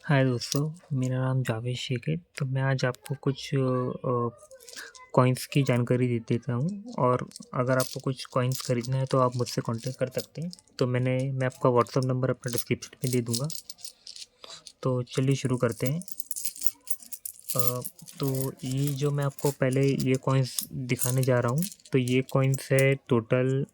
हाय दोस्तों, मेरा नाम जावेद शेख है। तो मैं आज आपको कुछ कॉइन्स की जानकारी दे देता हूँ। और अगर आपको कुछ कॉइन्स ख़रीदना है तो आप मुझसे कांटेक्ट कर सकते हैं। तो मैं आपका व्हाट्सअप नंबर अपना डिस्क्रिप्शन में दे दूँगा। तो चलिए शुरू करते हैं। अ, तो ये जो मैं आपको पहले ये कॉइन्स दिखाने जा रहा हूँ, तो ये कॉइन्स है टोटल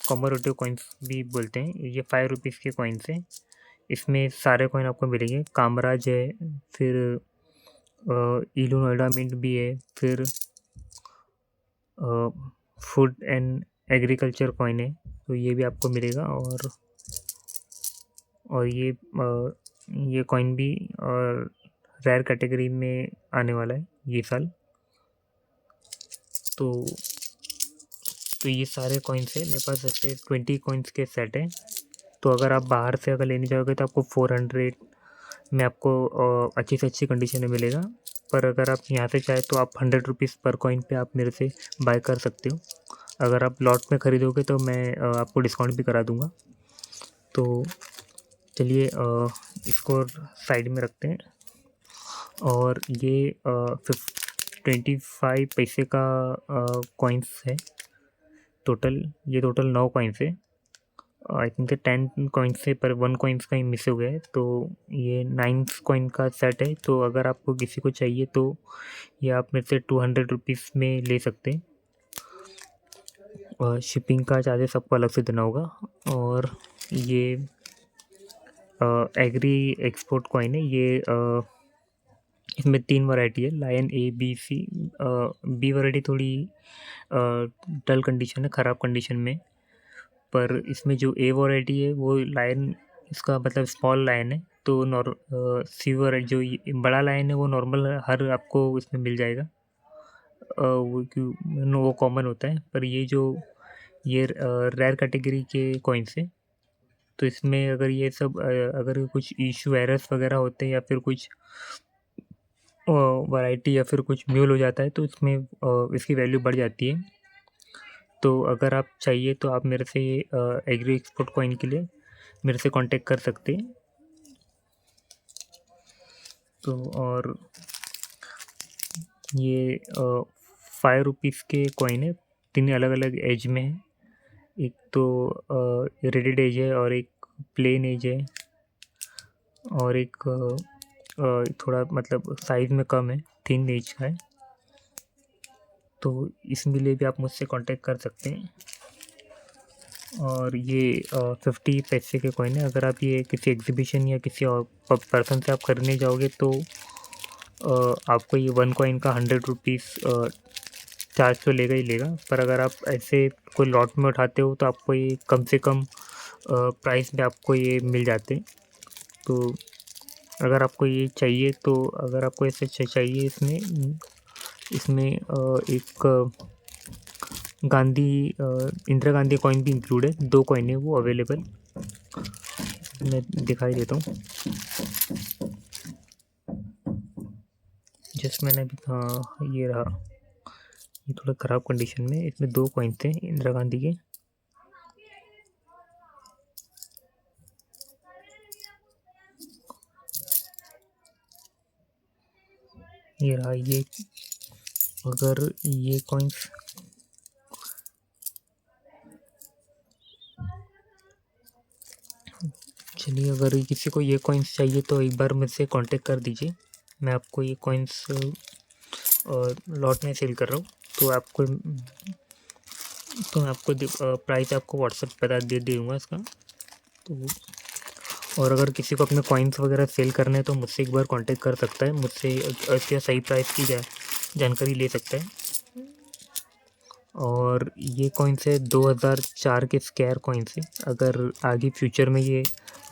कॉमोरेटिव कॉइन्स भी बोलते हैं। ये 5 रुपीज़ के कॉइन्स हैं। इसमें सारे कॉइन आपको मिलेंगे। कामराज है, फिर इलू नोएडा मिंट भी है, फिर फूड एंड एग्रीकल्चर कॉइन है, तो ये भी आपको मिलेगा। और ये कॉइन भी रेयर कैटेगरी में आने वाला है ये साल। तो ये सारे कॉइन्स है मेरे पास। ऐसे 20 कॉइन्स के सेट है। तो अगर आप बाहर से अगर लेने जाओगे तो आपको 400 में आपको अच्छी से अच्छी कंडीशन में मिलेगा। पर अगर आप यहाँ से चाहे तो आप 100 रुपीज़ पर कॉइन पे आप मेरे से बाय कर सकते हो। अगर आप लॉट में ख़रीदोगे तो मैं आपको डिस्काउंट भी करा दूँगा। तो चलिए इसको साइड में रखते हैं। और ये 25 पैसे का कॉइन्स है टोटल। ये टोटल 9 कॉइन्स है। आई थिंक 10 कॉइन्स से, पर 1 कॉइन्स का ही मिस हो गया है। तो ये 9 कॉइन का सेट है। तो अगर आपको किसी को चाहिए तो ये आप मेरे से 200 रुपीज़ में ले सकते हैं। और शिपिंग का चार्जेस आपको अलग से देना होगा। और ये एग्री एक्सपोर्ट कॉइन है। ये इसमें 3 वैरायटी है, lion A B C. B variety थोड़ी डल कंडीशन है, ख़राब कंडीशन में। पर इसमें जो ए वैरायटी है वो लायन, इसका मतलब स्मॉल लायन है। तो सी वैरायटी जो ये बड़ा लायन है वो नॉर्मल हर आपको इसमें मिल जाएगा। वो क्यों वो कॉमन होता है। पर ये रेयर कैटेगरी के कॉइन्स है। तो इसमें अगर ये सब अगर कुछ इशू एरर्स वगैरह होते हैं या फिर कुछ वैरायटी या फिर कुछ म्यूल हो जाता है तो इसमें इसकी वैल्यू बढ़ जाती है। तो अगर आप चाहिए तो आप मेरे से एग्री एक्सपोर्ट कॉइन के लिए मेरे से कांटेक्ट कर सकते हैं। तो और ये 5 रुपीज़ के कॉइन है। 3 अलग अलग एज में है। एक तो रेडेड एज है, और एक प्लेन एज है, और एक थोड़ा मतलब साइज़ में कम है, थिन एज का है। तो इसके लिए भी आप मुझसे कांटेक्ट कर सकते हैं। और ये 50 पैसे के कॉइन है। अगर आप ये किसी एग्जीबिशन या किसी और पर्सन से आप खरीदने जाओगे तो आपको ये 1 कॉइन का 100 रुपीज़ चार्ज तो लेगा ही लेगा। पर अगर आप ऐसे कोई लॉट में उठाते हो तो आपको ये कम से कम प्राइस में आपको ये मिल जाते हैं। तो अगर आपको ये चाहिए तो अगर आपको ऐसे चाहिए इसमें इसमें एक इंदिरा गांधी कॉइन भी इंक्लूड है। 2 कॉइन है वो अवेलेबल। मैं दिखाई देता हूँ। जस्ट मैंने अभी, हाँ ये रहा। ये थोड़ा ख़राब कंडीशन में, इसमें 2 कॉइन थे इंदिरा गांधी के। ये रहा ये। अगर ये कॉइन्स चलिए, अगर किसी को ये कॉइन्स चाहिए तो एक बार मुझसे कांटेक्ट कर दीजिए। मैं आपको ये कॉइन्स लॉट में सेल कर रहा हूँ। तो मैं आपको प्राइस आपको व्हाट्सएप पर दे दूँगा इसका। तो और अगर किसी को अपने कॉइन्स वगैरह सेल करने हैं तो मुझसे एक बार कांटेक्ट कर सकता है। मुझसे इसके सही प्राइस की जानकारी ले सकता है। और ये कॉइन्स है 2004 के स्क्वायर कॉइन्स है। अगर आगे फ्यूचर में ये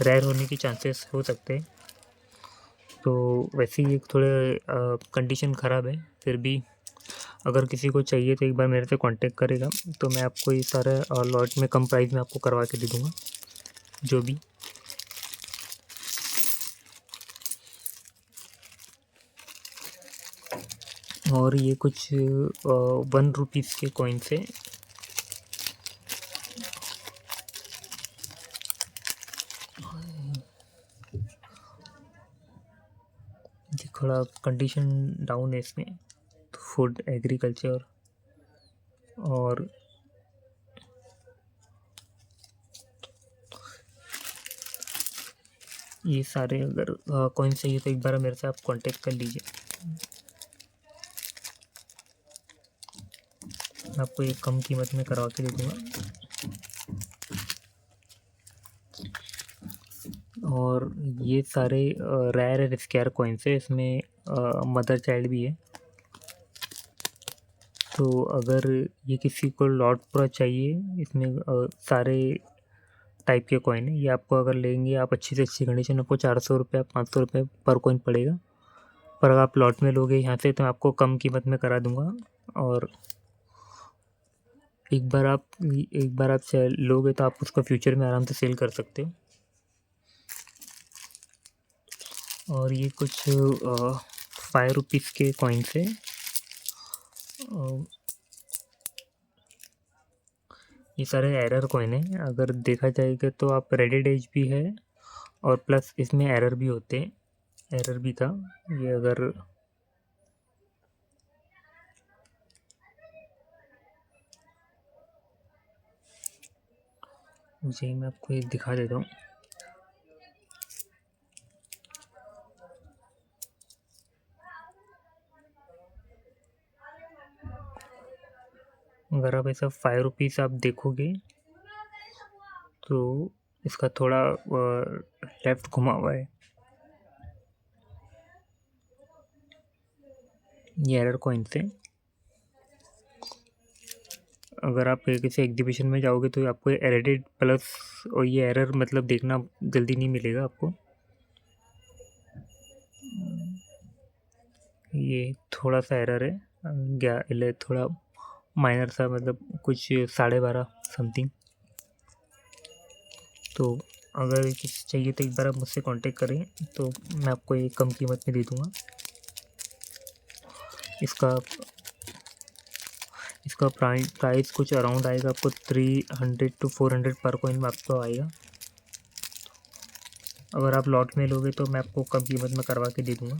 रेयर होने के चांसेस हो सकते हैं। तो वैसे ही थोड़े कंडीशन ख़राब है, फिर भी अगर किसी को चाहिए तो एक बार मेरे से कांटेक्ट करेगा तो मैं आपको ये सारा लॉट में कम प्राइस में आपको करवा के दे दूँगा जो भी। और ये कुछ 1 रुपीज़ के कॉइन्स है। थोड़ा कंडीशन डाउन है इसमें, फूड एग्रीकल्चर और ये सारे अगर कॉइन चाहिए तो एक बार मेरे से आप कांटेक्ट कर लीजिए। मैं आपको एक कम कीमत में करवा के दे दूँगा। और ये सारे रेयर स्केयर कॉइन्स है, इसमें मदर चाइल्ड भी है। तो अगर ये किसी को लॉट पूरा चाहिए, इसमें सारे टाइप के कॉइन है। ये आपको अगर लेंगे आप अच्छी से अच्छी कंडीशन, आपको 400 रुपये 500 रुपये पर कॉइन पड़ेगा। पर अगर आप लॉट में लोगे यहाँ से तो मैं आपको कम कीमत में करा दूँगा। और एक बार आप लोगे तो आप उसको फ्यूचर में आराम से सेल कर सकते हो। और ये कुछ 5 रुपीज़ के कॉइन्स है। ये सारे एरर कॉइन है, अगर देखा जाएगा तो आप रेडिट एज भी है और प्लस इसमें एरर भी होते हैं, एरर भी था ये। अगर मुझे, मैं आपको ये दिखा देता हूँ। अगर आप ऐसा 5 रुपीज़ आप देखोगे तो इसका थोड़ा लेफ्ट घुमा हुआ है, ये एरर कॉइन से। अगर आप किसी एग्जीबिशन में जाओगे तो आपको एडिट प्लस और ये एरर मतलब देखना जल्दी नहीं मिलेगा आपको। ये थोड़ा सा एरर है, थोड़ा माइनर सा, मतलब कुछ 12.5 समथिंग। तो अगर किसी चाहिए तो एक बार आप मुझसे कांटेक्ट करें तो मैं आपको ये कम कीमत में दे दूँगा। इसका प्राइस कुछ अराउंड आएगा आपको 300 to 400 पर कॉइन में आपको आएगा। अगर आप लॉट में लोगे तो मैं आपको कम कीमत में करवा के दे दूँगा।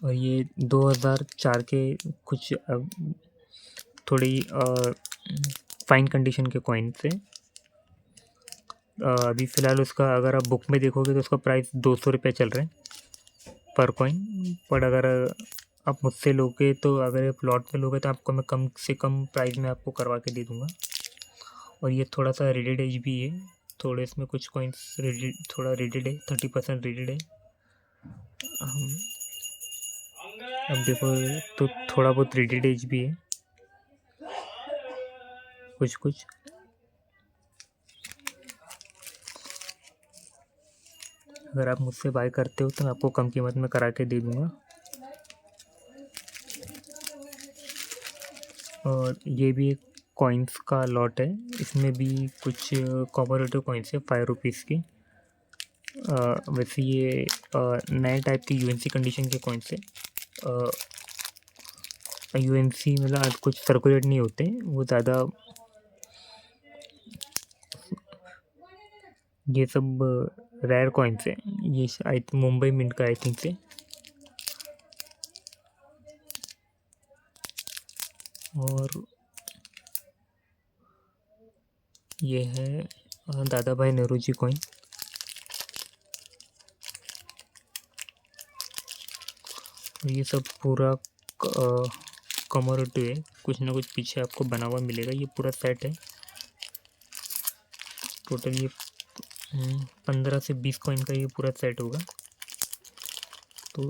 और ये 2004 के कुछ थोड़ी फाइन कंडीशन के कॉइन से। अभी फ़िलहाल उसका अगर आप बुक में देखोगे तो उसका प्राइस 200 रुपये चल रहे हैं पर कॉइन। पर अगर आप मुझसे लोगे तो, अगर आप प्लॉट में लोगे तो आपको मैं कम से कम प्राइस में आपको करवा के दे दूँगा। और ये थोड़ा सा रेडेड एज भी है, थोड़े इसमें कुछ कॉइन्स थोड़ा रेडेड है, 30% रेडेड है। अब देखो तो थोड़ा बहुत रेडेड एज भी है कुछ। अगर आप मुझसे बाय करते हो तो मैं आपको कम कीमत में करा के दे दूँगा। और ये भी एक कॉइन्स का लॉट है, इसमें भी कुछ कॉपरेटिव कॉइन्स है 5 रुपीज़ की। वैसे ये नए टाइप की यूएनसी कंडीशन के कॉइन्स है। यूएनसी मतलब कुछ सर्कुलेट नहीं होते, वो ज़्यादा ये सब रेयर कॉइन्स है। ये शायद मुंबई मिंट का आई थिंक से। और ये है दादा भाई नेहरूजी कॉइन। ये सब पूरा कमोरेटिव है, कुछ ना कुछ पीछे आपको बना हुआ मिलेगा। ये पूरा सेट है, टोटल ये 15 से 20 कॉइन का ये पूरा सेट होगा। तो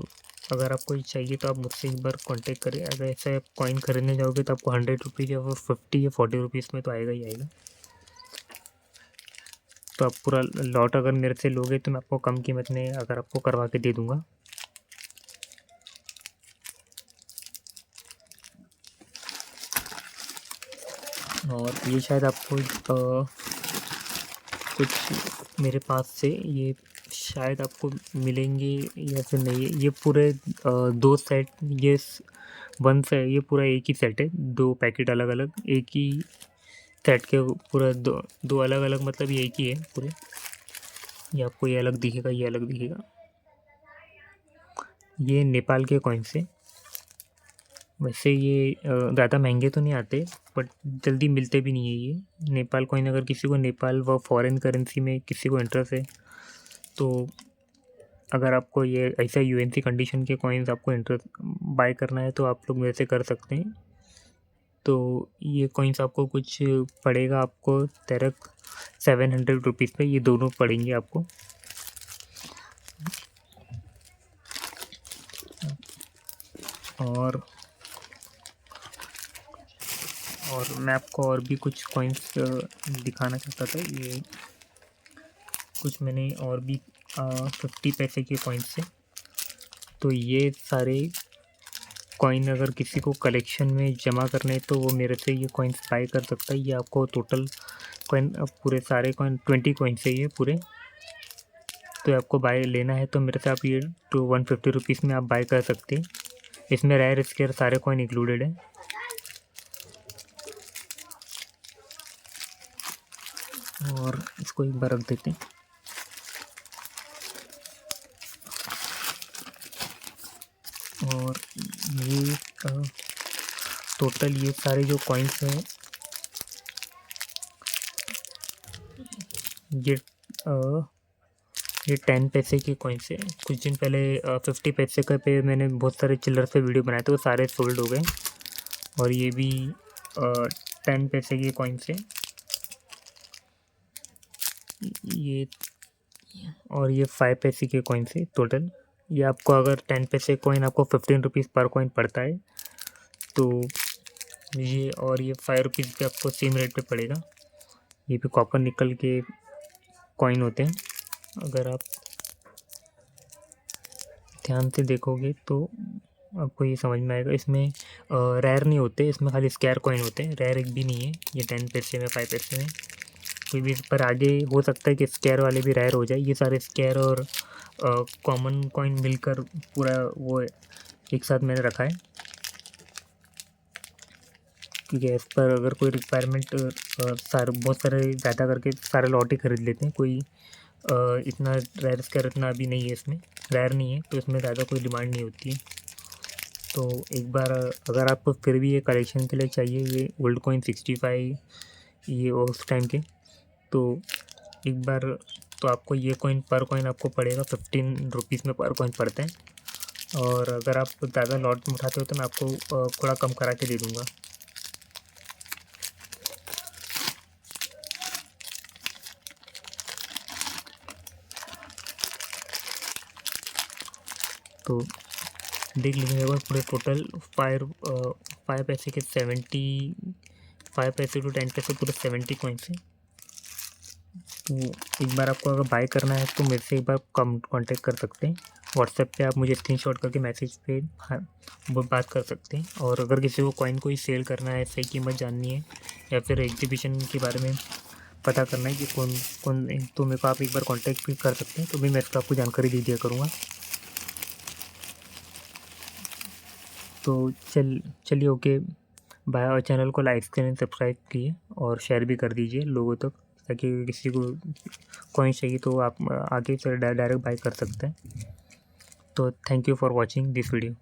अगर आपको चाहिए तो आप मुझसे एक बार कांटेक्ट करें। अगर ऐसा आप कॉइन खरीदने जाओगे तो आपको 100 रुपीज़ या 50 या 40 रुपीज़ में तो आएगा ही आएगा। तो आप पूरा लॉट अगर मेरे से लोगे तो मैं आपको कम कीमत में अगर आपको करवा के दे दूँगा। और ये शायद आपको कुछ मेरे पास से ये शायद आपको मिलेंगे या फिर नहीं। ये पूरे 2 सेट, ये 1 से ये पूरा एक ही सेट है, 2 पैकेट अलग अलग एक ही सेट के पूरा दो दो अलग अलग, मतलब ये एक ही है पूरे। ये आपको ये अलग दिखेगा, ये अलग दिखेगा। ये नेपाल के कॉइन्स है। वैसे ये ज़्यादा महंगे तो नहीं आते, बट जल्दी मिलते भी नहीं है ये नेपाल कॉइन। अगर किसी को नेपाल व फॉरेन करेंसी में किसी को इंटरेस्ट है, तो अगर आपको ये ऐसा यूएनसी कंडीशन के कॉइन्स आपको इंटरेस्ट बाय करना है, तो आप लोग मेरे से कर सकते हैं। तो ये कॉइन्स आपको कुछ पड़ेगा, आपको डायरेक्ट 700 रुपीज़ पे ये दोनों पड़ेंगे आपको। और मैं आपको और भी कुछ कॉइन्स दिखाना चाहता था। ये कुछ मैंने और भी 50 पैसे के कॉइन्स थे। तो ये सारे कॉइन अगर किसी को कलेक्शन में जमा करने हैं, तो वो मेरे से ये कॉइन्स बाय कर सकता है। ये आपको टोटल कॉइन पूरे सारे कॉइन 20 कॉइन्स है ये पूरे। तो आपको बाय लेना है तो मेरे से आप ये 150 रुपीज़ में आप बाय कर सकते हैं। इसमें रेयर स्केयर सारे कॉइन इंक्लूडेड है। और इसको एक बार रख देते हैं। और ये टोटल ये सारे जो कॉइन्स हैं, ये 10 पैसे के कॉइन्स है। कुछ दिन पहले 50 पैसे का पे मैंने बहुत सारे चिल्लर से वीडियो बनाए थे, वो सारे सोल्ड हो गए। और ये भी 10 पैसे के कॉइन्स है ये। और ये 5 पैसे के कॉइन्स है टोटल। ये आपको अगर 10 पैसे कॉइन आपको 15 रुपीज़ पर कॉइन पड़ता है, तो ये और ये 5 रुपीज़ पे आपको सेम रेट पे पड़ेगा। ये भी कॉपर निकल के कॉइन होते हैं। अगर आप ध्यान से देखोगे तो आपको ये समझ में आएगा। इसमें रेयर नहीं होते, इसमें खाली स्क्वायर कॉइन होते हैं। रेयर एक भी नहीं है ये 10 पैसे में 5 पैसे में कोई भी। पर आगे हो सकता है कि स्क्वायर वाले भी रेयर हो जाए। ये सारे स्क्वायर और कॉमन कॉइन मिलकर पूरा वो एक साथ मैंने रखा है, क्योंकि इस पर अगर कोई रिक्वायरमेंट सारे बहुत सारे ज़्यादा करके सारे लॉट ही खरीद लेते हैं। कोई इतना रेयर स्क्वायर इतना अभी नहीं है, इसमें रेयर नहीं है, तो इसमें ज़्यादा कोई डिमांड नहीं होती है। तो एक बार अगर आपको फिर भी ये कलेक्शन के लिए चाहिए, ये ओल्ड कॉइन 65 ये उस टाइम के, तो एक बार तो आपको ये कॉइन पर कॉइन आपको पड़ेगा 15 रुपीज़ में पर कॉइन पड़ता है। और अगर आप ज़्यादा लॉट में उठाते हो तो मैं आपको थोड़ा कम करा के दे दूँगा। तो देख लीजिए मेरे पास पूरे टोटल 5 पैसे के 5 पैसे टू 10 पैसे पूरे 70 कॉइन्स हैं। तो एक बार आपको अगर बाय करना है तो मेरे से एक बार कांटेक्ट कर सकते हैं। व्हाट्सएप पे आप मुझे स्क्रीनशॉट करके मैसेज पे वो बात कर सकते हैं। और अगर किसी को कॉइन कोई सेल करना है, सही कीमत जाननी है, या फिर एग्जीबिशन के बारे में पता करना है कि कौन कौन, तो मेरे को आप एक बार कांटेक्ट भी कर सकते हैं, तो भी मैं इसका आपको जानकारी दे दिया करूँगा। तो चलिए ओके बाय। और चैनल को लाइक करें, सब्सक्राइब कीजिए और शेयर भी कर दीजिए लोगों तक, ताकि किसी को कॉइन चाहिए तो आप आगे से डायरेक्ट बाय कर सकते हैं। तो thank you for watching this video.